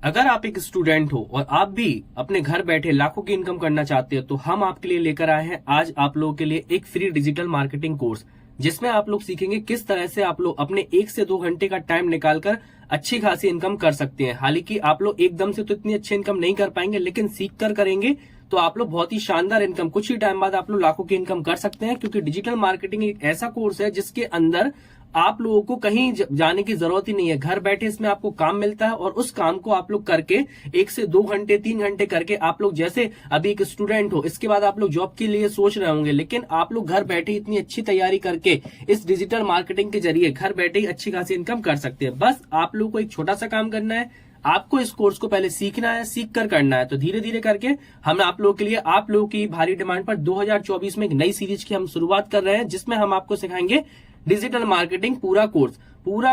अगर आप एक स्टूडेंट हो और आप भी अपने घर बैठे लाखों की इनकम करना चाहते हो तो हम आपके लिए लेकर आए हैं आज आप लोगों के लिए एक फ्री डिजिटल मार्केटिंग कोर्स, जिसमें आप लोग सीखेंगे किस तरह से आप लोग अपने 1 से 2 घंटे का टाइम निकालकर अच्छी खासी इनकम कर सकते हैं। हालांकि आप लोग एकदम से तो इतनी अच्छी इनकम नहीं कर पाएंगे, लेकिन सीख कर करेंगे तो आप लोग बहुत ही शानदार इनकम कुछ ही टाइम बाद आप लोग लाखों की इनकम कर सकते हैं। क्योंकि डिजिटल मार्केटिंग एक ऐसा कोर्स है जिसके अंदर आप लोगों को कहीं जाने की जरूरत ही नहीं है। घर बैठे इसमें आपको काम मिलता है और उस काम को आप लोग करके 1 से 2 घंटे 3 घंटे करके आप लोग, जैसे अभी एक स्टूडेंट हो, इसके बाद आप लोग जॉब के लिए सोच रहे होंगे, लेकिन आप लोग घर बैठे इतनी अच्छी तैयारी करके इस डिजिटल मार्केटिंग के जरिए घर बैठे ही अच्छी खासी इनकम कर सकते हैं। बस आप लोग को एक छोटा सा काम करना है, आपको इस कोर्स को पहले सीखना है, सीख कर करना है। तो धीरे धीरे करके हम आप लोगों के लिए आप लोगों की भारी डिमांड पर 2024 में एक नई सीरीज की हम शुरुआत कर रहे हैं, जिसमें हम आपको सिखाएंगे डिजिटल मार्केटिंग पूरा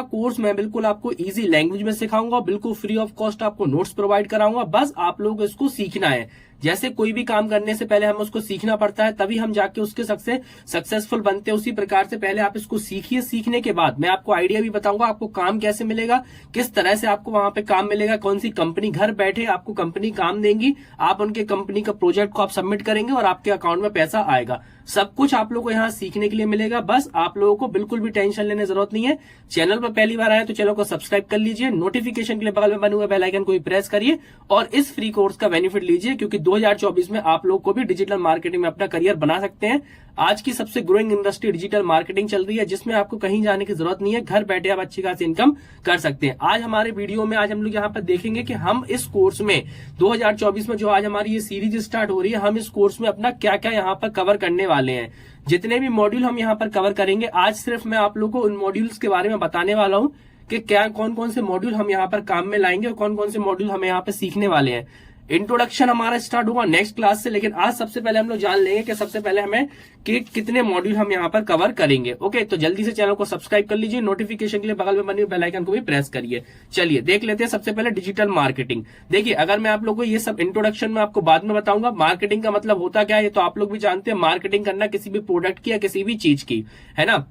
कोर्स मैं बिल्कुल आपको इजी लैंग्वेज में सिखाऊंगा, बिल्कुल फ्री ऑफ कॉस्ट आपको नोट्स प्रोवाइड कराऊंगा। बस आप लोग इसको सीखना है। जैसे कोई भी काम करने से पहले हम उसको सीखना पड़ता है, तभी हम जाके उसके सक्सेसफुल बनते हैं। उसी प्रकार से पहले आप इसको सीखिए, सीखने के बाद मैं आपको आइडिया भी बताऊंगा आपको काम कैसे मिलेगा, किस तरह से आपको वहां पे काम मिलेगा, कौन सी कंपनी घर बैठे आपको कंपनी काम देंगी, आप उनके कंपनी का प्रोजेक्ट को आप सबमिट करेंगे और आपके अकाउंट में पैसा आएगा। सब कुछ आप लोगों को यहाँ सीखने के लिए मिलेगा। बस आप लोगों को बिल्कुल भी टेंशन लेने की जरूरत नहीं है। चैनल पर पहली बार आए तो चैनल को सब्सक्राइब कर लीजिए, नोटिफिकेशन के लिए बगल में बने हुए बेल आइकन को भी प्रेस करिए और इस फ्री कोर्स का बेनिफिट लीजिए, क्योंकि 2024 में आप लोग को भी डिजिटल मार्केटिंग में अपना करियर बना सकते हैं। आज की सबसे ग्रोइंग इंडस्ट्री डिजिटल मार्केटिंग चल रही है, जिसमें आपको कहीं जाने की जरूरत नहीं है। घर बैठे आप अच्छी खासी इनकम कर सकते हैं। आज हमारे वीडियो में आज हम लोग यहाँ पर देखेंगे कि हम इस कोर्स में 2024 में जो आज हमारी ये सीरीज स्टार्ट हो रही है, हम इस कोर्स में अपना क्या क्या यहाँ पर कवर करने वाले हैं। जितने भी मॉड्यूल हम यहाँ पर कवर करेंगे, आज सिर्फ मैं आप लोगों को उन मॉड्यूल्स के बारे में बताने वाला हूँ कि क्या कौन कौन से मॉड्यूल हम यहाँ पर काम में लाएंगे और कौन कौन से मॉड्यूल हम यहाँ पर सीखने वाले हैं। इंट्रोडक्शन हमारा स्टार्ट होगा नेक्स्ट क्लास से, लेकिन आज सबसे पहले हम लोग जान लेंगे कि सबसे पहले हमें कि कितने मॉड्यूल हम यहाँ पर कवर करेंगे। ओके, तो जल्दी से चैनल को सब्सक्राइब कर लीजिए, नोटिफिकेशन के लिए बगल में बने हुए बेल आइकन को भी प्रेस करिए। चलिए देख लेते हैं सबसे पहले डिजिटल मार्केटिंग। देखिए, अगर मैं आप लोगों को ये सब इंट्रोडक्शन में आपको बाद में बताऊंगा, मार्केटिंग का मतलब होता क्या है ये तो आप लोग भी जानते हैं। मार्केटिंग करना किसी भी प्रोडक्ट की या किसी भी चीज की, है ना।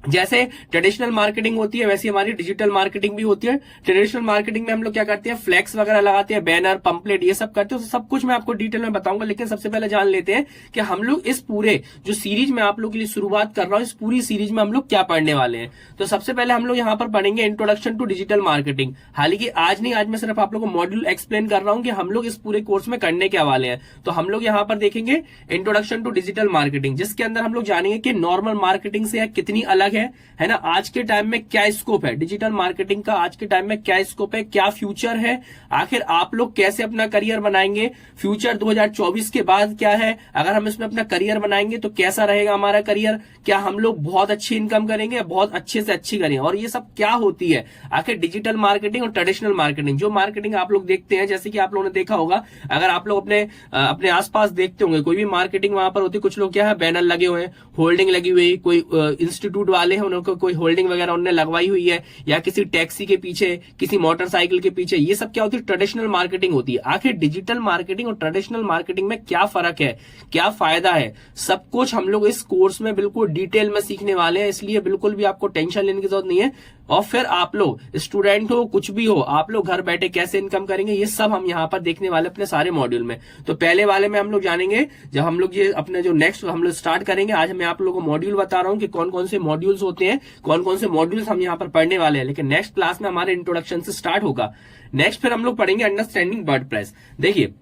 जैसे ट्रेडिशनल मार्केटिंग होती है वैसे हमारी डिजिटल मार्केटिंग भी होती है। ट्रेडिशनल मार्केटिंग में हम लोग क्या करते हैं, फ्लैक्स वगैरह लगाते हैं, बैनर पंपलेट ये सब करते हैं। तो सब कुछ मैं आपको डिटेल में बताऊंगा, लेकिन सबसे पहले जान लेते हैं कि हम लोग इस पूरे जो सीरीज में आप लोग के लिए शुरुआत कर रहा हूं, इस पूरी सीरीज में हम लोग क्या पढ़ने वाले हैं। तो सबसे पहले हम लोग यहाँ पर पढ़ेंगे इंट्रोडक्शन टू डिजिटल मार्केटिंग। हालांकि आज नहीं, आज मैं सिर्फ आप लोग को मॉड्यूल एक्सप्लेन कर रहा हूं कि हम लोग इस पूरे कोर्स में करने क्या वाले हैं। तो हम लोग यहाँ पर देखेंगे इंट्रोडक्शन टू डिजिटल मार्केटिंग, जिसके अंदर हम लोग जानेंगे कि नॉर्मल मार्केटिंग से कितनी अलग है ना। आज के टाइम में क्या स्कोप है डिजिटल मार्केटिंग का, आज के टाइम में क्या स्कोप है, क्या फ्यूचर है, आखिर आप लोग कैसे अपना करियर बनाएंगे, फ्यूचर 2024 के बाद क्या है, अगर हम इसमें अपना करियर बनाएंगे तो कैसा रहेगा हमारा करियर, क्या हम लोग बहुत अच्छी इनकम करेंगे, बहुत अच्छे से अच्छी करेंगे, और ये सब क्या होती है आखिर डिजिटल मार्केटिंग और ट्रेडिशनल मार्केटिंग। जो मार्केटिंग आप लोग देखते हैं, जैसे कि आप लोगों ने देखा होगा, अगर आप लोग अपने आसपास देखते होंगे कोई भी मार्केटिंग वहां पर होती है, कुछ लोग क्या है बैनर लगे हुए हैं, होल्डिंग लगी हुई है, कोई इंस्टीट्यूट वाले हैं उनको कोई होल्डिंग वगैरह उन्होंने लगवाई हुई है, या किसी टैक्सी के पीछे, किसी मोटरसाइकिल के पीछे। ये सब क्या होती है, ट्रेडिशनल मार्केटिंग होती है। आखिर डिजिटल मार्केटिंग और ट्रेडिशनल मार्केटिंग में क्या फर्क है, क्या फायदा है, सब कुछ हम लोग इस कोर्स में बिल्कुल डिटेल में सीखने वाले हैं। इसलिए बिल्कुल भी आपको टेंशन लेने की जरूरत नहीं है। और फिर आप लोग स्टूडेंट हो, कुछ भी हो, आप लोग घर बैठे कैसे इनकम करेंगे, ये सब हम यहाँ पर देखने वाले अपने सारे मॉड्यूल में। तो पहले वाले में हम लोग जानेंगे, जब हम लोग ये अपने जो नेक्स्ट हम लोग स्टार्ट करेंगे, आज मैं आप लोगों को मॉड्यूल बता रहा हूँ कि कौन कौन से मॉड्यूल्स होते हैं, कौन कौन से मॉड्यूल्स हम यहाँ पर पढ़ने वाले हैं। लेकिन नेक्स्ट क्लास में हमारे इंट्रोडक्शन से स्टार्ट होगा। नेक्स्ट फिर हम लोग पढ़ेंगे अंडरस्टैंडिंग वर्डप्रेस। देखिए,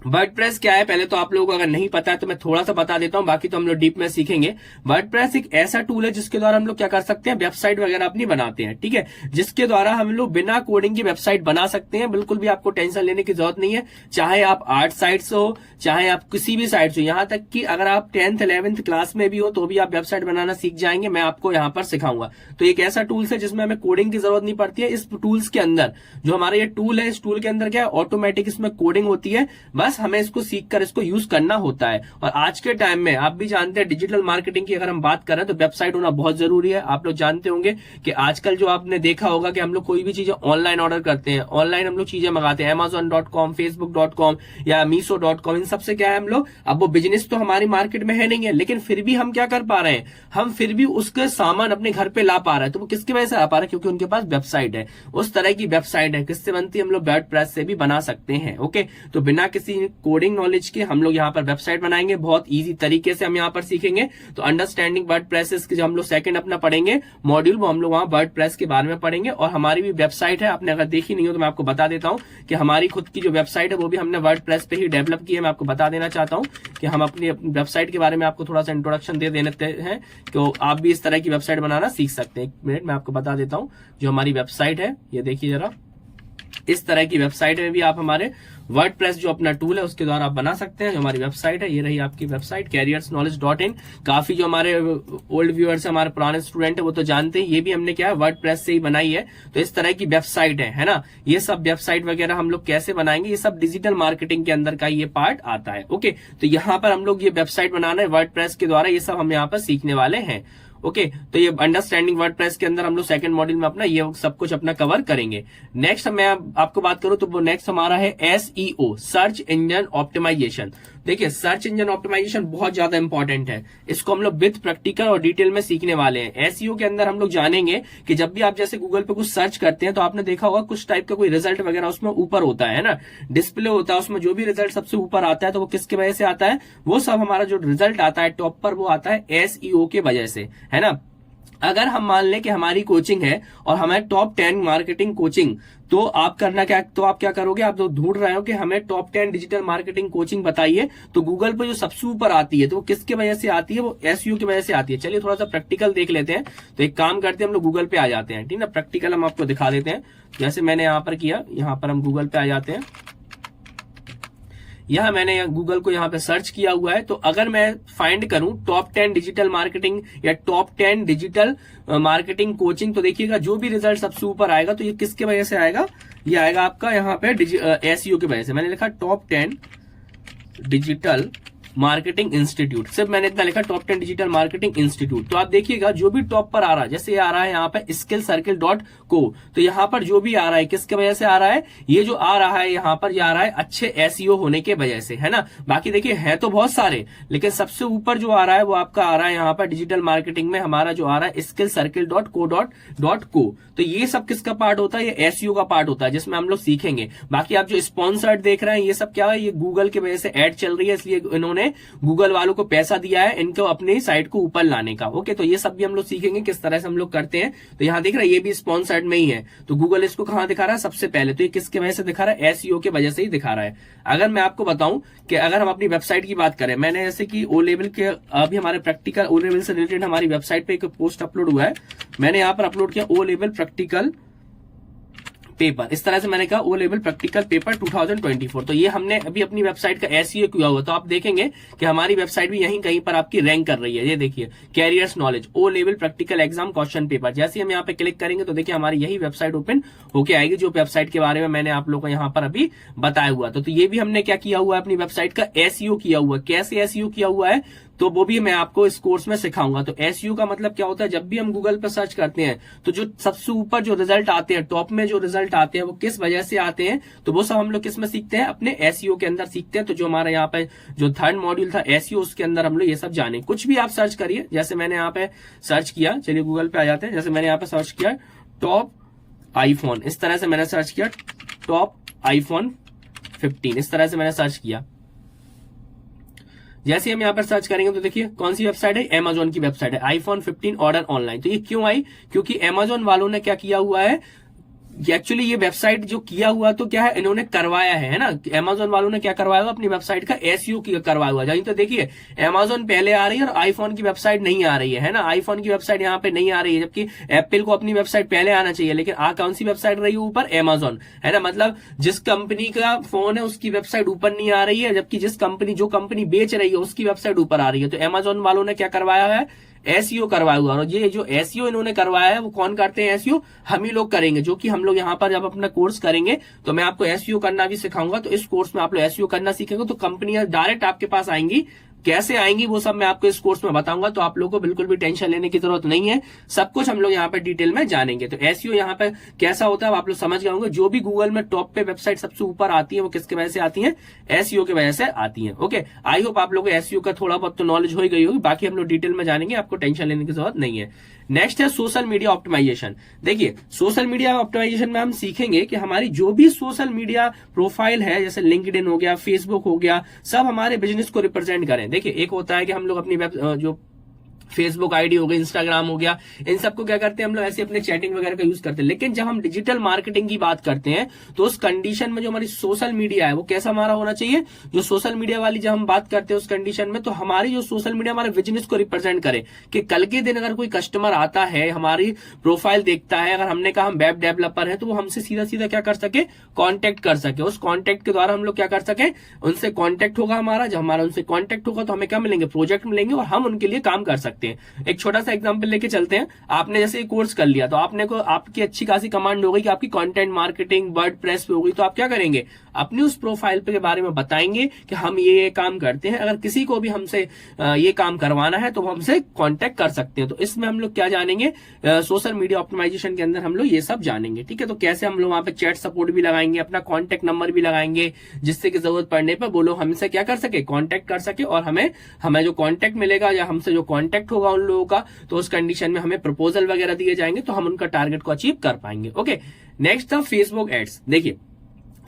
वर्डप्रेस क्या है, पहले तो आप लोगों को अगर नहीं पता है तो मैं थोड़ा सा बता देता हूं, बाकी तो हम लोग डीप में सीखेंगे। वर्डप्रेस एक ऐसा टूल है जिसके द्वारा हम लोग क्या कर सकते हैं, वेबसाइट वगैरह अपनी बनाते हैं, ठीक है। जिसके द्वारा हम लोग बिना कोडिंग की वेबसाइट बना सकते हैं। बिल्कुल भी आपको टेंशन लेने की जरूरत नहीं है। चाहे आप आर्ट साइट्स हो, चाहे आप किसी भी साइट हो, यहां तक कि अगर आप 10th 11th क्लास में भी हो तो भी आप वेबसाइट बनाना सीख जाएंगे। मैं आपको यहाँ पर सिखाऊंगा। तो एक ऐसा टूल्स है जिसमें हमें कोडिंग की जरूरत नहीं पड़ती है। इस टूल्स के अंदर जो हमारा ये टूल है, इस टूल के अंदर क्या है, ऑटोमेटिक इसमें कोडिंग होती है। बस बस हमें इसको सीख कर इसको यूज करना होता है। और आज के टाइम में आप भी जानते हैं डिजिटल मार्केटिंग की अगर हम बात करें तो वेबसाइट होना बहुत जरूरी है। आप लोग जानते होंगे कि आजकल जो आपने देखा होगा कि हम लोग कोई भी चीजें ऑनलाइन ऑर्डर करते हैं, ऑनलाइन हम लोग चीजें मंगाते हैं, Amazon.com, Facebook.com या Meesho.com, इन सबसे क्या है हम लोग, अब वो बिजनेस तो हमारी मार्केट में है नहीं है, लेकिन फिर भी हम क्या कर पा रहे हैं, हम फिर भी उसके सामान अपने घर पे ला पा रहे हैं। तो वो किसकी वजह से आ पा रहे हैं, क्योंकि उनके पास वेबसाइट है। उस तरह की वेबसाइट है, किससे बनती है, हम लोग वर्डप्रेस से भी बना सकते हैं। ओके, तो बिना किसी कोडिंग नॉलेज के हम लोग यहाँ पर वेबसाइट बनाएंगे, बहुत ईजी तरीके से हम यहाँ पर सीखेंगे। तो अंडरस्टैंडिंग वर्डप्रेस के जो हम लोग सेकंड अपना पढ़ेंगे मॉड्यूल, वो हम लोग वहां वर्डप्रेस के बारे में पढ़ेंगे। और हमारी भी वेबसाइट है, आपने अगर देखी नहीं हो तो मैं आपको बता देता हूं कि हमारी खुद की जो वेबसाइट है वो भी हमने वर्डप्रेस पे ही डेवलप की है। मैं आपको बता देना चाहता हूं कि हम अपनी वेबसाइट के बारे में आपको थोड़ा सा इंट्रोडक्शन दे देते हैं, तो आप भी इस तरह की वेबसाइट बनाना सीख सकते हैं। एक मिनट मैं आपको बता देता हूं जो हमारी वेबसाइट है, ये देखिए जरा, इस तरह की वेबसाइट में भी आप हमारे वर्डप्रेस जो अपना टूल है उसके द्वारा आप बना सकते हैं। जो हमारी वेबसाइट है, ये रही आपकी वेबसाइट careersknowledge.in। काफी जो हमारे ओल्ड व्यूअर्स है, हमारे पुराने स्टूडेंट है, वो तो जानते हैं, ये भी हमने क्या है वर्डप्रेस से ही बनाई है। तो इस तरह की वेबसाइट है ना। ये सब वेबसाइट वगैरह हम लोग कैसे बनाएंगे, ये सब डिजिटल मार्केटिंग के अंदर का ये पार्ट आता है। ओके, तो यहाँ पर हम लोग ये वेबसाइट बनाना है वर्डप्रेस के द्वारा, ये सब हम यहाँ पर सीखने वाले हैं। ओके, तो ये अंडरस्टैंडिंग वर्डप्रेस के अंदर हम लोग सेकंड मॉड्यूल में अपना ये सब कुछ अपना कवर करेंगे। नेक्स्ट मैं आपको बात करूं तो वो नेक्स्ट हमारा है SEO, सर्च इंजन ऑप्टिमाइजेशन। देखिए, सर्च इंजन ऑप्टिमाइजेशन बहुत ज्यादा इंपॉर्टेंट है, इसको हम लोग विद प्रैक्टिकल और डिटेल में सीखने वाले हैं। SEO के अंदर हम लोग जानेंगे कि जब भी आप जैसे गूगल पे कुछ सर्च करते हैं तो आपने देखा होगा कुछ टाइप का कोई रिजल्ट वगैरह उसमें ऊपर होता है ना, डिस्प्ले होता है, उसमें जो भी रिजल्ट सबसे ऊपर आता है तो वो किसकी वजह से आता है, वो सब हमारा जो रिजल्ट आता है टॉप पर वो आता है SEO के वजह से, है ना। अगर हम मान लें कि हमारी कोचिंग है और हमें टॉप 10 मार्केटिंग कोचिंग, तो आप करना क्या, तो आप क्या करोगे, आप तो ढूंढ रहे हो कि हमें टॉप 10 डिजिटल मार्केटिंग कोचिंग बताइए, तो गूगल पे जो सबसे ऊपर आती है तो वो किसके वजह से आती है, वो SEO की वजह से आती है। चलिए थोड़ा सा प्रैक्टिकल देख लेते हैं। तो एक काम करते हैं, हम लोग गूगल पे आ जाते हैं, ठीक है ना, प्रैक्टिकल हम आपको दिखा देते हैं। जैसे मैंने यहाँ पर किया, यहाँ पर हम गूगल पे आ जाते हैं। यह मैंने गूगल को यहाँ पे सर्च किया हुआ है। तो अगर मैं फाइंड करूं टॉप 10 डिजिटल मार्केटिंग या टॉप 10 डिजिटल मार्केटिंग कोचिंग, तो देखिएगा जो भी रिजल्ट सबसे ऊपर आएगा तो ये किसके वजह से आएगा, ये आएगा आपका यहाँ पे SEO की वजह से। मैंने लिखा टॉप 10 डिजिटल मार्केटिंग इंस्टीट्यूट, सिर्फ मैंने इतना लिखा टॉप 10 डिजिटल मार्केटिंग इंस्टीट्यूट। तो आप देखिएगा जो भी टॉप पर आ रहा है, जैसे ये आ रहा है यहाँ पे skillcircle.co, तो यहाँ पर जो भी आ रहा है किसके वजह से आ रहा है, ये जो आ रहा है यहाँ पर ये आ रहा है अच्छे SEO होने के वजह से, है ना। बाकी देखिए है तो बहुत सारे, लेकिन सबसे ऊपर जो आ रहा है वो आपका आ रहा है यहाँ पर डिजिटल मार्केटिंग में हमारा जो आ रहा है skillcircle.co। तो ये सब किसका पार्ट होता है, ये SEO का पार्ट होता है, जिसमें हम लोग सीखेंगे। बाकी आप जो स्पॉन्सर्ड देख रहे हैं ये सब क्या है, ये गूगल की वजह से एड चल रही है, इसलिए इन्होंने गूगल वालों को पैसा दिया है इनको अपनी साइट को ऊपर लाने का। ओके, तो ये सब भी हम लोग सीखेंगे किस तरह से हम लोग करते हैं। तो यहाँ देख रहे हैं ये भी स्पॉन्सर्ड में ही है, तो गूगल इसको कहां दिखा रहा है, सबसे पहले। तो ये किसकी वजह से दिखा रहा है, SEO की वजह से ही दिखा रहा है। अगर मैं आपको बताऊं कि अगर हम अपनी वेबसाइट की बात करें, मैंने जैसे कि ओ लेवल के अभी हमारे प्रैक्टिकल ओ लेवल से रिलेटेड हमारी वेबसाइट पे एक पोस्ट अपलोड हुआ है, मैंने यहाँ पर अपलोड किया ओ लेवल प्रैक्टिकल पेपर, इस तरह से मैंने कहा ओ लेवल प्रैक्टिकल पेपर 2024। तो ये हमने अभी अपनी वेबसाइट का SEO किया हुआ, तो आप देखेंगे कि हमारी वेबसाइट भी यहीं कहीं पर आपकी रैंक कर रही है। ये देखिए careers knowledge O level practical exam question paper, जैसे हम यहाँ पे क्लिक करेंगे तो देखिए हमारी यही वेबसाइट ओपन होके आएगी, जो वेबसाइट के बारे में मैंने आप लोगों को यहाँ पर अभी बताया हुआ। तो ये भी हमने क्या किया हुआ है, अपनी वेबसाइट का SEO किया हुआ। कैसे SEO किया हुआ है तो वो भी मैं आपको इस कोर्स में सिखाऊंगा। तो SEO का मतलब क्या होता है, जब भी हम गूगल पर सर्च करते हैं तो जो सबसे ऊपर जो रिजल्ट आते हैं, टॉप में जो रिजल्ट आते हैं वो किस वजह से आते हैं, तो वो सब हम लोग किस में सीखते हैं, अपने SEO के अंदर सीखते हैं। तो जो हमारा यहाँ पे जो थर्ड मॉड्यूल था SEO, उसके अंदर हम लोग ये सब जाने। कुछ भी आप सर्च करिए, जैसे मैंने यहाँ पे सर्च किया, चलिए गूगल पे आ जाते हैं। जैसे मैंने यहाँ पे सर्च किया टॉप आईफोन, इस तरह से मैंने सर्च किया टॉप आईफोन 15, इस तरह से मैंने सर्च किया। जैसे हम यहाँ पर सर्च करेंगे तो देखिए कौन सी वेबसाइट है, Amazon की वेबसाइट है, iPhone 15 ऑर्डर ऑनलाइन। तो ये क्यों आई, क्योंकि Amazon वालों ने क्या किया हुआ है, एक्चुअली ये वेबसाइट जो किया हुआ तो क्या है, इन्होंने करवाया है ना, Amazon वालों ने क्या करवाया हुआ, अपनी वेबसाइट का SEO करवाया हुआ। तो देखिए Amazon पहले आ रही है और आईफोन की वेबसाइट नहीं आ रही है ना, आईफोन की वेबसाइट यहाँ पे नहीं आ रही है, जबकि एप्पल को अपनी वेबसाइट पहले आना चाहिए, लेकिन कौन सी वेबसाइट रही है ऊपर, Amazon, है ना। मतलब जिस कंपनी का फोन है उसकी वेबसाइट ऊपर नहीं आ रही है, जबकि जो कंपनी बेच रही है उसकी वेबसाइट ऊपर आ रही है। तो Amazon वालों ने क्या करवाया है, एसईओ करवाया हुआ, और ये जो एसईओ इन्होंने करवाया है वो कौन करते हैं? एसईओ हम ही लोग करेंगे, जो कि हम लोग यहाँ पर जब अपना कोर्स करेंगे तो मैं आपको एसईओ करना भी सिखाऊंगा। तो इस कोर्स में आप लोग एसईओ करना सीखेंगे तो कंपनियां डायरेक्ट आपके पास आएंगी। कैसे आएंगी वो सब मैं आपको इस कोर्स में बताऊंगा, तो आप लोगों को बिल्कुल भी टेंशन लेने की जरूरत नहीं है, सब कुछ हम लोग यहाँ पे डिटेल में जानेंगे। तो एसईओ यहाँ पे कैसा होता है आप लोग समझ गए होंगे। जो भी गूगल में टॉप पे वेबसाइट सबसे ऊपर आती है वो किसके वजह से आती है? एसईओ की वजह से आती है। ओके, आई होप आप लोगों को एसईओ का थोड़ा बहुत तो नॉलेज हो ही गई होगी, बाकी हम लोग डिटेल में जानेंगे, आपको टेंशन लेने की जरूरत नहीं है। नेक्स्ट है सोशल मीडिया ऑप्टिमाइजेशन। देखिए सोशल मीडिया ऑप्टिमाइजेशन में हम सीखेंगे कि हमारी जो भी सोशल मीडिया प्रोफाइल है, जैसे लिंक्डइन हो गया, फेसबुक हो गया, सब हमारे बिजनेस को रिप्रेजेंट करें। देखिए एक होता है कि हम लोग अपनी जो फेसबुक आईडी हो गई, इंस्टाग्राम हो गया, इन सबको क्या करते हैं हम लोग ऐसे अपने चैटिंग वगैरह का यूज करते हैं। लेकिन जब हम डिजिटल मार्केटिंग की बात करते हैं तो उस कंडीशन में जो हमारी सोशल मीडिया है वो कैसा हमारा होना चाहिए? जो सोशल मीडिया वाली जब हम बात करते हैं उस कंडीशन में, तो हमारी जो सोशल मीडिया हमारे बिजनेस को रिप्रेजेंट करे, कि कल के दिन अगर कोई कस्टमर आता है, हमारी प्रोफाइल देखता है, अगर हमने कहा हम वेब डेवलपर है, तो वो हमसे सीधा सीधा क्या कर सके? कॉन्टेक्ट कर सके। उस कॉन्टेक्ट के द्वारा हम लोग क्या कर सके? उनसे कॉन्टेक्ट होगा हमारा, जब हमारा उनसे कॉन्टेक्ट होगा तो हमें क्या मिलेंगे? प्रोजेक्ट मिलेंगे, और हम उनके लिए काम कर सकते हैं। एक छोटा सा एग्जांपल लेके चलते हैं। आपने जैसे कोर्स कर लिया तो आपने को आपकी अच्छी खासी कमांड हो गई कि आपकी कंटेंट मार्केटिंग वर्डप्रेस पे हो गई, तो आप क्या करेंगे? अपनी उस प्रोफाइल पे के बारे में बताएंगे कि हम ये काम करते हैं, अगर किसी को भी हमसे ये काम करवाना है तो वो हमसे कांटेक्ट कर सकते हैं। तो इसमें हम लोग क्या जानेंगे? सोशल मीडिया ऑप्टिमाइजेशन के अंदर हम लोग ये सब जानेंगे। ठीक है, तो कैसे हम लोग वहां पे चैट सपोर्ट भी लगाएंगे, अपना कॉन्टेक्ट नंबर भी लगाएंगे, जिससे कि जरूरत पड़ने पर वो लोग हमसे क्या कर सके? कॉन्टेक्ट कर सके, और हमें जो कॉन्टेक्ट मिलेगा या हमसे जो कॉन्टेक्ट होगा उन लोगों का, तो उस कंडीशन में हमें प्रपोजल वगैरह दिए जाएंगे, तो हम उनका टारगेट को अचीव कर पाएंगे। ओके, नेक्स्ट था फेसबुक एड्स। देखिए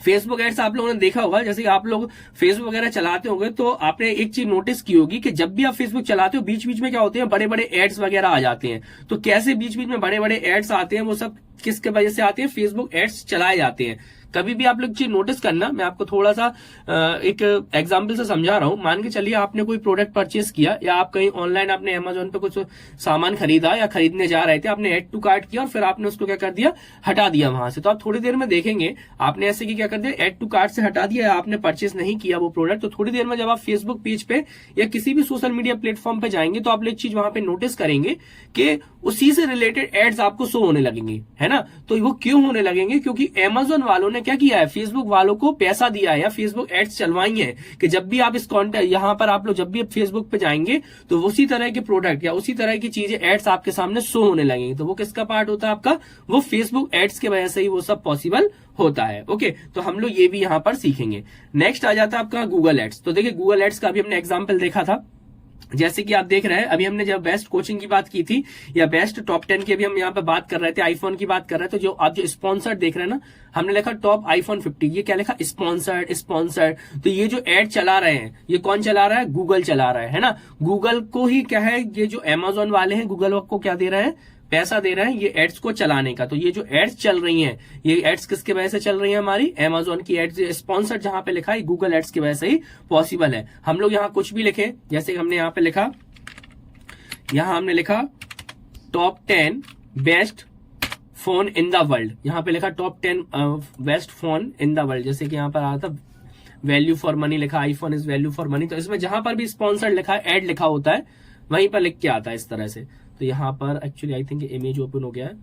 फेसबुक एड्स आप लोगों ने देखा होगा, जैसे आप लोग फेसबुक वगैरह चलाते होंगे तो आपने एक चीज नोटिस की होगी कि जब भी आप फेसबुक चलाते हो बीच बीच में क्या होते हैं? बड़े बड़े एड्स वगैरह आ जाते हैं। तो कैसे बीच बीच में बड़े बड़े एड्स आते हैं? वो सब किसके वजह से आते हैं? फेसबुक एड्स चलाए जाते हैं। कभी भी आप लोग चीज नोटिस करना, मैं आपको थोड़ा सा एक एग्जांपल से समझा रहा हूं। मान के चलिए आपने कोई प्रोडक्ट परचेस किया, या आप कहीं ऑनलाइन आपने अमेजोन पे कुछ सामान खरीदा या खरीदने जा रहे थे, आपने ऐड टू कार्ट किया और फिर आपने उसको क्या कर दिया? हटा दिया वहां से। तो आप थोड़ी देर में देखेंगे आपने ऐसे कि क्या कर दिया? ऐड टू कार्ट से हटा दिया, आपने परचेस नहीं किया वो प्रोडक्ट। तो थोड़ी देर में जब आप फेसबुक पेज पे या किसी भी सोशल मीडिया प्लेटफॉर्म पे जाएंगे तो आप एक चीज वहां पे नोटिस करेंगे कि उसी से रिलेटेड एड्स आपको शो होने लगेंगे, है ना? तो वो क्यों होने लगेंगे? क्योंकि अमेजोन वालों ने क्या किया है? फेसबुक वालों को पैसा दिया है या फेसबुक एड्स चलवाई है कि जब भी आप इस कॉन्टेंट यहां पर आप लोग जब भी फेसबुक पे जाएंगे तो उसी तरह के प्रोडक्ट या उसी तरह की चीजें एड्स आपके सामने शो होने लगेंगी। तो वो किसका पार्ट होता है आपका? वो फेसबुक एड्स की वजह से ही वो सब पॉसिबल होता है। ओके, तो हम लोग ये भी यहां पर सीखेंगे। नेक्स्ट आ जाता है आपका गूगल एड्स। तो देखिए गूगल एड्स का भी हमने एग्जाम्पल देखा था, जैसे कि आप देख रहे हैं अभी हमने जब बेस्ट कोचिंग की बात की थी या बेस्ट टॉप 10 की अभी हम यहाँ पे बात कर रहे थे, आईफोन की बात कर रहे थे। तो जो आप जो स्पॉन्सर्ड देख रहे हैं ना, हमने लिखा टॉप आईफोन 50, ये क्या लिखा? स्पॉन्सर्ड। तो ये जो एड चला रहे हैं ये कौन चला रहा है? गूगल चला रहा है ना? गूगल को ही क्या है, ये जो अमेजोन वाले हैं गूगल को क्या दे रहे हैं? पैसा दे रहे हैं ये एड्स को चलाने का। तो ये जो एड्स चल रही हैं, ये एड्स किसके वजह से चल रही हैं? हमारी अमेजोन की एड्स। स्पॉन्सर्ड जहां पे लिखा है गूगल एड्स की वजह से ही पॉसिबल है। हम लोग यहाँ कुछ भी लिखे, जैसे हमने यहाँ पे लिखा, यहां हमने लिखा top 10 best phone in the world, यहां पे लिखा top 10 best phone in the world, जैसे कि यहां पर आ रहा था वैल्यू फॉर मनी लिखा, iPhone is value for money. तो इसमें जहां पर भी स्पॉन्सर्ड लिखा है, एड लिखा होता है, वहीं पर लिख के आता है इस तरह से। तो यहां पर actually I think image open हो गया है,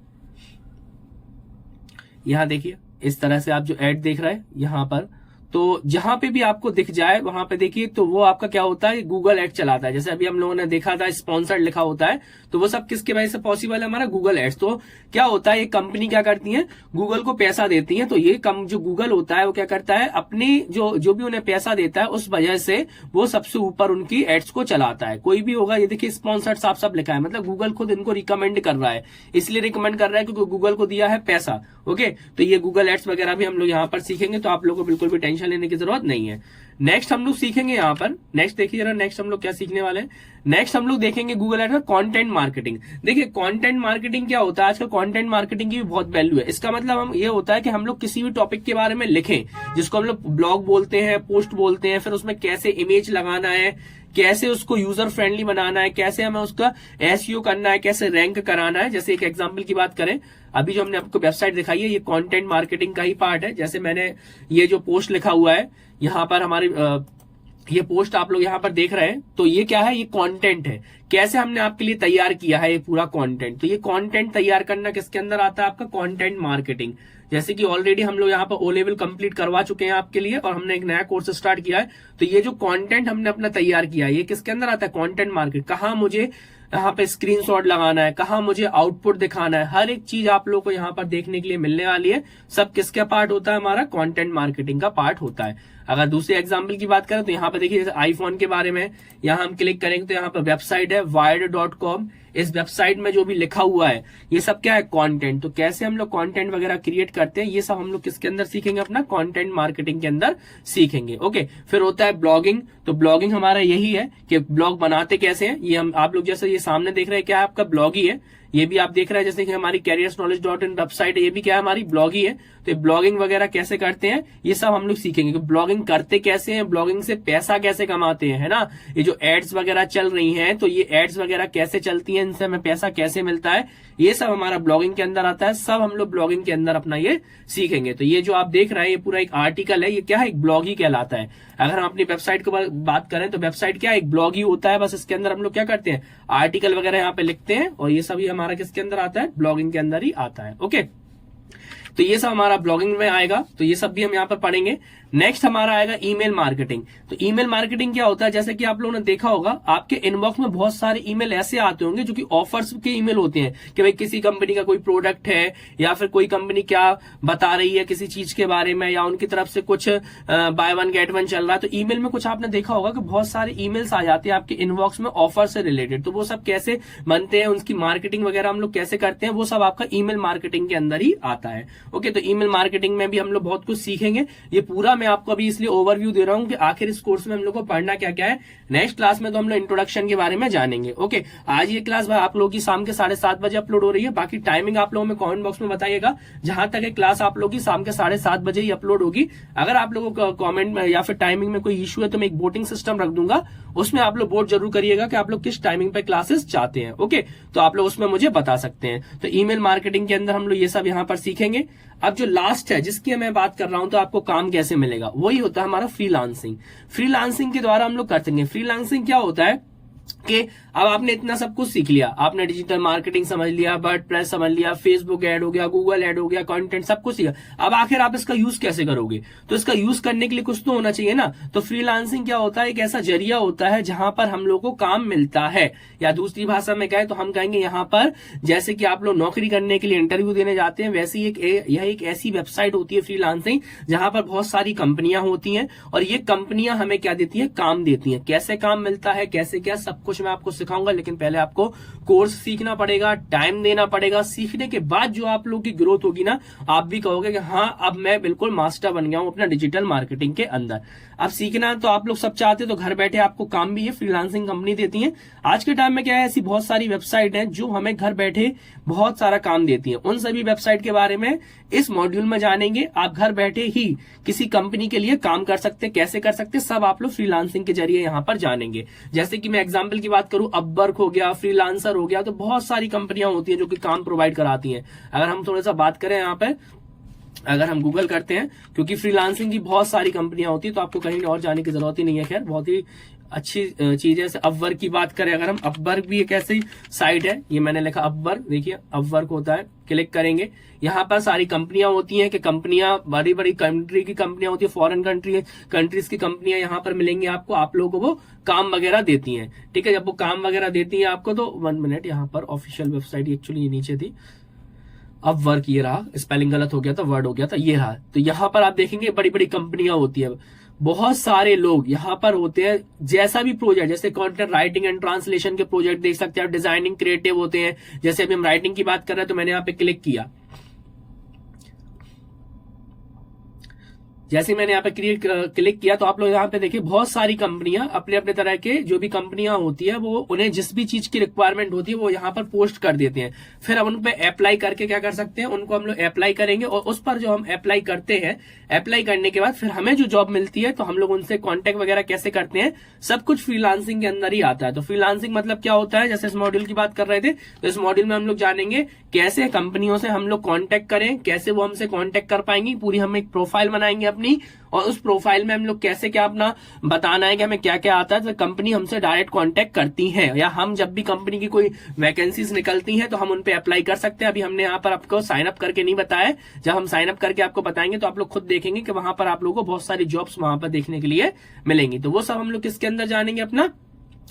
यहां देखिए इस तरह से आप जो एड देख रहे हैं यहां पर, तो जहां पे भी आपको दिख जाए वहां पे देखिए, तो वो आपका क्या होता है? गूगल एड चलाता है। जैसे अभी हम लोगों ने देखा था स्पॉन्सर्ड लिखा होता है, तो वो सब किसके वजह से पॉसिबल है? हमारा गूगल एड्स। तो क्या होता है, ये कंपनी क्या करती है? गूगल को पैसा देती है। तो ये जो गूगल होता है वो क्या करता है? अपनी जो भी उन्हें पैसा देता है उस वजह से वो सबसे ऊपर उनकी एड्स को चलाता है। कोई भी होगा, ये देखिए स्पॉन्सर्ड साफ साफ लिखा है, मतलब गूगल खुद इनको रिकमेंड कर रहा है। इसलिए रिकमेंड कर रहा है क्योंकि गूगल को दिया है पैसा। ओके, तो ये गूगल एड्स वगैरह भी हम लोग यहाँ पर सीखेंगे, तो आप लोगों को बिल्कुल भी टेंशन लेने की जरूरत नहीं है। नेक्स्ट हम लोग सीखेंगे यहाँ पर, नेक्स्ट देखिए जरा, नेक्स्ट हम लोग क्या सीखने वाले हैं। नेक्स्ट हम लोग देखेंगे गूगल एड्स का कंटेंट मार्केटिंग। देखिए कंटेंट मार्केटिंग क्या होता है? आजकल कंटेंट मार्केटिंग की भी बहुत वैल्यू है। इसका मतलब हम ये होता है कि हम लोग किसी भी टॉपिक के बारे में लिखें, जिसको हम लोग ब्लॉग बोलते हैं, पोस्ट बोलते हैं, फिर उसमें कैसे इमेज लगाना है, कैसे उसको यूजर फ्रेंडली बनाना है, कैसे हमें उसका एसईओ करना है, कैसे रैंक कराना है। जैसे एक एग्जांपल की बात करें, अभी जो हमने आपको वेबसाइट दिखाई है ये कंटेंट मार्केटिंग का ही पार्ट है। जैसे मैंने ये जो पोस्ट लिखा हुआ है यहाँ पर हमारी ये पोस्ट आप लोग यहाँ पर देख रहे हैं, तो ये क्या है, ये कंटेंट है। कैसे हमने आपके लिए तैयार किया है ये पूरा कंटेंट, तो ये कंटेंट तैयार करना किसके अंदर आता है, आपका कंटेंट मार्केटिंग। जैसे कि ऑलरेडी हम लोग यहाँ पर ओ लेवल कंप्लीट करवा चुके हैं आपके लिए, और हमने एक नया कोर्स स्टार्ट किया है। तो ये जो कंटेंट हमने अपना तैयार किया है, ये किसके अंदर आता है, कंटेंट मार्केट। कहाँ मुझे यहाँ पे स्क्रीनशॉट लगाना है, कहाँ मुझे आउटपुट दिखाना है, हर एक चीज आप लोगों को यहाँ पर देखने के लिए मिलने वाली है। सब किसका पार्ट होता है, हमारा कंटेंट मार्केटिंग का पार्ट होता है। अगर दूसरे एग्जाम्पल की बात करें तो यहाँ पर देखिए, जैसे आईफोन के बारे में यहाँ हम क्लिक करेंगे तो यहाँ पर वेबसाइट है wired.com। इस वेबसाइट में जो भी लिखा हुआ है ये सब क्या है, कंटेंट। तो कैसे हम लोग कंटेंट वगैरह क्रिएट करते हैं, ये सब हम लोग किसके अंदर सीखेंगे, अपना कंटेंट मार्केटिंग के अंदर सीखेंगे। ओके, फिर होता है ब्लॉगिंग। तो ब्लॉगिंग हमारा यही है कि ब्लॉग बनाते कैसे हैं। ये हम आप लोग जैसे ये सामने देख रहे हैं, क्या है, आपका ब्लॉग ही है। ये भी आप देख रहे हैं जैसे कि हमारी careersKnowledge.in वेबसाइट है, ये भी क्या है, हमारी ब्लॉग ही है। तो ब्लॉगिंग वगैरह कैसे करते हैं ये सब हम लोग सीखेंगे कि ब्लॉगिंग करते कैसे हैं, ब्लॉगिंग से पैसा कैसे कमाते हैं, है ना। ये जो एड्स वगैरह चल रही हैं, तो ये एड्स वगैरह कैसे चलती हैं, इनसे हमें पैसा कैसे मिलता है, ये सब हमारा ब्लॉगिंग के अंदर आता है। सब हम लोग ब्लॉगिंग के अंदर अपना ये सीखेंगे। तो ये जो आप देख रहे हैं ये पूरा एक आर्टिकल है, ये क्या है, एक ब्लॉग ही कहलाता है। अगर हम अपनी वेबसाइट की बात करें तो वेबसाइट क्या है, एक ब्लॉग ही होता है। बस इसके अंदर हम लोग क्या करते हैं, आर्टिकल वगैरह यहाँ पे लिखते हैं, और ये सभी हमारा किसके अंदर आता है, ब्लॉगिंग के अंदर ही आता है। ओके, तो ये सब हमारा ब्लॉगिंग में आएगा, तो ये सब भी हम यहाँ पर पढ़ेंगे। नेक्स्ट हमारा आएगा ईमेल मार्केटिंग। तो ईमेल मार्केटिंग क्या होता है, जैसे कि आप लोगों ने देखा होगा आपके इनबॉक्स में बहुत सारे ईमेल ऐसे आते होंगे जो कि ऑफर्स के ईमेल होते हैं, कि भाई किसी कंपनी का कोई प्रोडक्ट है, या फिर कोई कंपनी क्या बता रही है किसी चीज के बारे में, या उनकी तरफ से कुछ बाय वन गेट वन चल रहा है। तो ईमेल में कुछ आपने देखा होगा कि बहुत सारे ईमेल्स आ जाते हैं आपके इनबॉक्स में ऑफर से रिलेटेड। तो वो सब कैसे बनते हैं, उनकी मार्केटिंग वगैरह हम लोग कैसे करते हैं, वो सब आपका ईमेल मार्केटिंग के अंदर ही आता है। ओके, तो ईमेल मार्केटिंग में भी हम लोग बहुत कुछ सीखेंगे। ये पूरा मैं आपको अभी इसलिए ओवरव्यू दे रहा हूं कि आखिर इस कोर्स में हम लोग को पढ़ना क्या क्या है। नेक्स्ट क्लास में तो हम लोग इंट्रोडक्शन के बारे में जानेंगे। ओके, आज ये क्लास आप लोगों की शाम के 7:30 बजे अपलोड हो रही है। बाकी टाइमिंग आप लोगों में कमेंट बॉक्स में बताइएगा। जहां तक क्लास आप लोगों की शाम के 7:30 बजे ही अपलोड होगी। अगर आप लोगों को कमेंट में या फिर टाइमिंग में कोई इश्यू है तो मैं एक वोटिंग सिस्टम रख दूंगा, उसमें आप लोग वोट जरूर करिएगा कि आप लोग किस टाइमिंग पे क्लासेस चाहते हैं। ओके, तो आप लोग उसमें मुझे बता सकते हैं। तो ईमेल मार्केटिंग के अंदर हम लोग ये सब यहाँ पर सीखेंगे। अब जो लास्ट है जिसकी मैं बात कर रहा हूं, तो आपको काम कैसे मिलेगा, वही होता है हमारा फ्रीलांसिंग। फ्रीलांसिंग के द्वारा हम लोग कर सकेंगे। फ्रीलांसिंग क्या होता है कि अब आपने इतना सब कुछ सीख लिया, आपने डिजिटल मार्केटिंग समझ लिया, वर्डप्रेस समझ लिया, फेसबुक ऐड हो गया, गूगल ऐड हो गया, कंटेंट सब कुछ सीखा। अब आखिर आप इसका यूज कैसे करोगे, तो इसका यूज करने के लिए कुछ तो होना चाहिए ना। तो फ्रीलांसिंग क्या होता है, एक ऐसा जरिया होता है जहां पर हम लोग को काम मिलता है, या दूसरी भाषा में कहें तो हम कहेंगे यहाँ पर जैसे कि आप लोग नौकरी करने के लिए इंटरव्यू देने जाते हैं, वैसे ही यह एक ऐसी वेबसाइट होती है फ्रीलांसिंग, जहां पर बहुत सारी कंपनियां होती हैं, और ये कंपनियां हमें क्या देती है, काम देती है। कैसे काम मिलता है, कैसे क्या, सब कुछ मैं आपको सिखाऊंगा। लेकिन पहले आपको कोर्स सीखना पड़ेगा, टाइम देना पड़ेगा। सीखने के बाद जो आप लोग की ग्रोथ होगी ना, आप भी कहोगे कि हाँ अब मैं बिल्कुल मास्टर बन गया हूं अपना डिजिटल मार्केटिंग के अंदर। अब सीखना तो आप लोग सब चाहते हैं, तो घर बैठे आपको काम भी ये फ्रीलांसिंग कंपनी देती है। आज के टाइम में क्या है, ऐसी बहुत सारी वेबसाइट है जो हमें घर बैठे बहुत सारा काम देती है। उन सभी वेबसाइट के बारे में इस मॉड्यूल में जानेंगे। आप घर बैठे ही किसी कंपनी के लिए काम कर सकते, कैसे कर सकते, सब आप लोग फ्रीलांसिंग के जरिए यहाँ पर जानेंगे। जैसे कि मैं एग्जांपल की बात करूं, अपवर्क हो गया, फ्रीलांसर हो गया, तो बहुत सारी कंपनियां होती हैं जो कि काम प्रोवाइड कराती हैं। अगर हम थोड़ा सा बात करें यहाँ पे, अगर हम गूगल करते हैं, क्योंकि फ्रीलांसिंग की बहुत सारी कंपनियां होती है, तो आपको कहीं और जाने की जरूरत ही नहीं है। खैर, बहुत ही अच्छी चीज है। जैसे अपवर्क की बात करें, अगर हम, अपवर्क भी एक ऐसी साइट है, ये मैंने लिखा अपवर्क, देखिए अपवर्क होता है। क्लिक करेंगे, यहाँ पर सारी कंपनियां होती हैं कि कंपनियां बड़ी बड़ी कंट्री की कंपनियां होती है, फॉरेन कंट्रीज की कंपनियां यहाँ पर मिलेंगी आपको। आप लोगों को वो काम वगैरह देती हैं, ठीक है। जब वो काम वगैरह देती हैं आपको, तो 1 मिनट, यहाँ पर ऑफिशियल वेबसाइट एक्चुअली ये नीचे थी। अब वर्क, ये रहा, स्पेलिंग गलत हो गया था, वर्ड हो गया था, ये रहा। तो यहाँ पर आप देखेंगे बड़ी बड़ी कंपनियां होती है, बहुत सारे लोग यहाँ पर होते हैं। जैसा भी प्रोजेक्ट, जैसे कंटेंट राइटिंग एंड ट्रांसलेशन के प्रोजेक्ट देख सकते हैं आप, डिजाइनिंग क्रिएटिव होते हैं। जैसे अभी हम राइटिंग की बात कर रहे हैं, तो मैंने यहाँ पे क्लिक किया, जैसे मैंने यहाँ पे क्लिक किया, तो आप लोग यहाँ पे देखिए बहुत सारी कंपनियां अपने अपने तरह के जो भी कंपनियां होती है, वो उन्हें जिस भी चीज की रिक्वायरमेंट होती है वो यहाँ पर पोस्ट कर देते हैं। फिर हम उन पे अप्लाई करके क्या कर सकते हैं, उनको हम लोग अप्लाई करेंगे, और उस पर जो हम अप्लाई करते हैं, अप्लाई करने के बाद फिर हमें जो जॉब मिलती है, तो हम लोग उनसे कॉन्टेक्ट वगैरह कैसे करते हैं, सब कुछ फ्रीलांसिंग के अंदर ही आता है। तो फ्रीलांसिंग मतलब क्या होता है, जैसे इस मॉड्यूल की बात कर रहे थे, तो इस मॉड्यूल में हम लोग जानेंगे कैसे कंपनियों से हम लोग कॉन्टेक्ट करें, कैसे वो हमसे कॉन्टेक्ट कर पाएंगी। पूरी हम एक प्रोफाइल बनाएंगे अपनी, और उस प्रोफाइल में हम लोग कैसे क्या अपना बताना है कि हमें क्या क्या आता है, तो कंपनी हमसे डायरेक्ट कांटेक्ट करती है, या हम जब भी कंपनी की कोई वैकेंसीज निकलती हैं तो हम उन पे अप्लाई कर सकते हैं। अभी हमने यहाँ पर आपको साइन अप करके नहीं बताया, जब हम साइन अप करके आपको बताएंगे तो आप लोग खुद देखेंगे कि वहां पर आप लोगों को बहुत सारी जॉब्स वहां पर देखने के लिए मिलेंगी। तो वो सब हम लोग किसके अंदर जानेंगे अपना,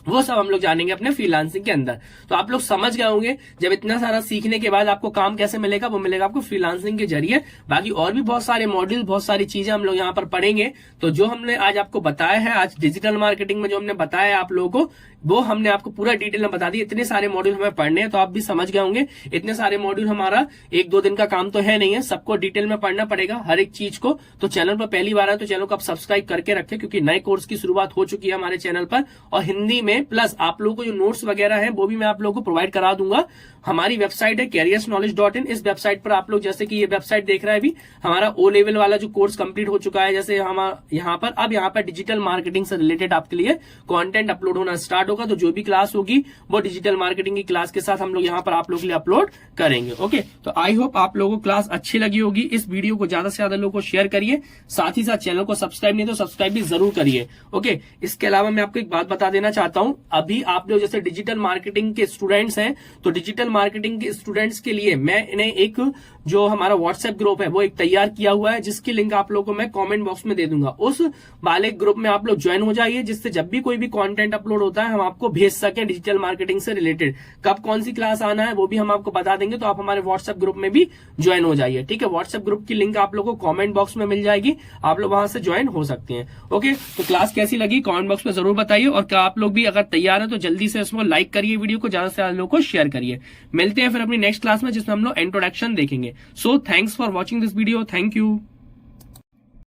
वो सब हम लोग जानेंगे अपने फ्रीलांसिंग के अंदर। तो आप लोग समझ गए होंगे जब इतना सारा सीखने के बाद आपको काम कैसे मिलेगा, वो मिलेगा आपको फ्रीलांसिंग के जरिए। बाकी और भी बहुत सारे मॉड्यूल, बहुत सारी चीजें हम लोग यहाँ पर पढ़ेंगे। तो जो हमने आज आपको बताया है, आज डिजिटल मार्केटिंग में जो हमने बताया है आप लोगों को, वो हमने आपको पूरा डिटेल में बता दी। इतने सारे मॉड्यूल हमें पढ़ने हैं, तो आप भी समझ गए होंगे इतने सारे मॉड्यूल हमारा 1-2 दिन का काम तो है नहीं है, सबको डिटेल में पढ़ना पड़ेगा हर एक चीज को। तो चैनल पर पहली बार है तो चैनल को आप सब्सक्राइब करके रखें, क्योंकि नए कोर्स की शुरुआत हो चुकी है हमारे चैनल पर, और हिंदी में, प्लस आप लोगों को जो नोट्स वगैरह है वो भी मैं आप लोगों को प्रोवाइड करा दूंगा। हमारी वेबसाइट है careersknowledge.in। इस वेबसाइट पर आप लोग, जैसे कि ये वेबसाइट देख रहा है अभी, हमारा O लेवल वाला जो कोर्स कंप्लीट हो चुका है, जैसे हम यहाँ पर अब यहाँ पर डिजिटल मार्केटिंग से रिलेटेड आपके लिए कंटेंट अपलोड होना स्टार्ट होगा। तो जो भी क्लास होगी वो डिजिटल मार्केटिंग की क्लास के साथ हम लोग यहाँ पर आप लोगों के लिए अपलोड करेंगे। ओके, तो आई होप आप लोगों को क्लास अच्छी लगी होगी। इस वीडियो को ज्यादा से ज्यादा लोगों को शेयर करिए, साथ ही साथ चैनल को सब्सक्राइब नहीं तो सब्सक्राइब भी जरूर करिए। ओके, इसके अलावा मैं आपको एक बात बता देना चाहता हूं, अभी आप लोग जैसे डिजिटल मार्केटिंग के स्टूडेंट्स हैं, तो डिजिटल मार्केटिंग के स्टूडेंट्स के लिए मैंने एक जो हमारा व्हाट्सएप ग्रुप है वो एक तैयार किया हुआ है, जिसकी लिंक आप लोगों को मैं कमेंट बॉक्स में दे दूंगा। उस वाले ग्रुप में आप लोग ज्वाइन हो जाइए, जिससे जब भी कोई भी कंटेंट अपलोड होता है हम आपको भेज सके डिजिटल मार्केटिंग से रिलेटेड। कब कौन सी क्लास आना है वो भी हम आपको बता देंगे, तो आप हमारे व्हाट्सएप ग्रुप में भी ज्वाइन हो जाइए। ठीक है, व्हाट्सएप ग्रुप की लिंक आप लोगों को कमेंट बॉक्स में मिल जाएगी, आप लोग वहां से ज्वाइन हो सकते हैं। ओके, तो क्लास कैसी लगी कमेंट बॉक्स में जरूर बताइए, और क्या आप लोग भी अगर तैयार है तो जल्दी से इसको लाइक करिए, वीडियो को ज्यादा से ज्यादा लोगों को शेयर करिए। मिलते हैं फिर अपनी नेक्स्ट क्लास में, जिसमें हम लोग इंट्रोडक्शन देखेंगे। So thanks for watching this video, thank you.